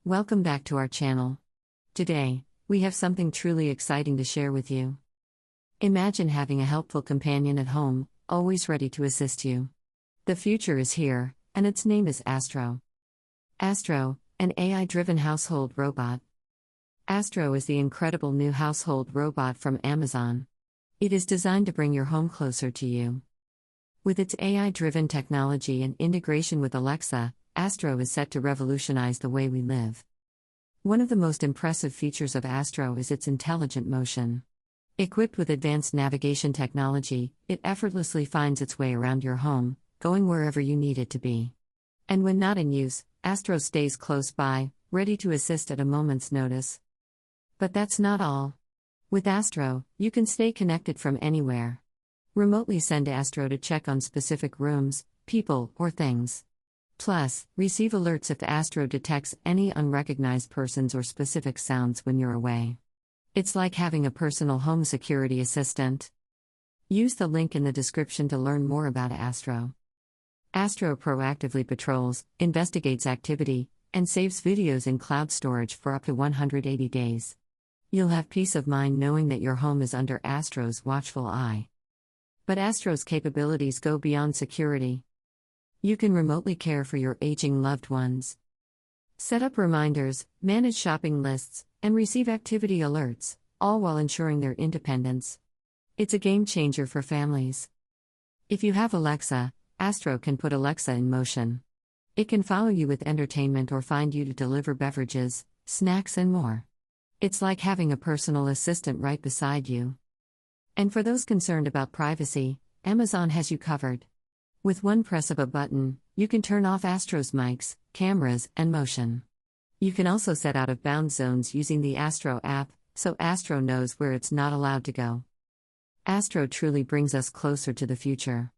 Welcome back to our channel. Today, we have something truly exciting to share with you. Imagine having a helpful companion at home, always ready to assist you. The future is here, and its name is Astro. Astro, an AI-driven household robot. Astro is the incredible new household robot from Amazon. It is designed to bring your home closer to you. With its AI-driven technology and integration with Alexa, Astro is set to revolutionize the way we live. One of the most impressive features of Astro is its intelligent motion. Equipped with advanced navigation technology, it effortlessly finds its way around your home, going wherever you need it to be. And when not in use, Astro stays close by, ready to assist at a moment's notice. But that's not all. With Astro, you can stay connected from anywhere. Remotely send Astro to check on specific rooms, people, or things. Plus, receive alerts if Astro detects any unrecognized persons or specific sounds when you're away. It's like having a personal home security assistant. Use the link in the description to learn more about Astro. Astro proactively patrols, investigates activity, and saves videos in cloud storage for up to 180 days. You'll have peace of mind knowing that your home is under Astro's watchful eye. But Astro's capabilities go beyond security. You can remotely care for your aging loved ones. Set up reminders, manage shopping lists, and receive activity alerts, all while ensuring their independence. It's a game changer for families. If you have Alexa, Astro can put Alexa in motion. It can follow you with entertainment or find you to deliver beverages, snacks, and more. It's like having a personal assistant right beside you. And for those concerned about privacy, Amazon has you covered. With one press of a button, you can turn off Astro's mics, cameras, and motion. You can also set out-of-bounds zones using the Astro app, so Astro knows where it's not allowed to go. Astro truly brings us closer to the future.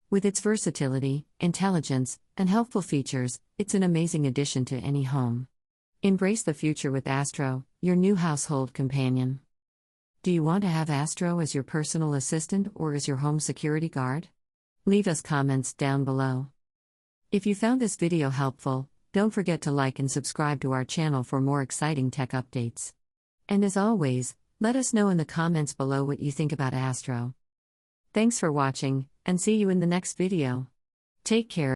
With its versatility, intelligence, and helpful features, it's an amazing addition to any home. Embrace the future with Astro, your new household companion. Do you want to have Astro as your personal assistant or as your home security guard? Leave us comments down below. If you found this video helpful, don't forget to like and subscribe to our channel for more exciting tech updates. And as always, let us know in the comments below what you think about Astro. Thanks for watching, and see you in the next video. Take care.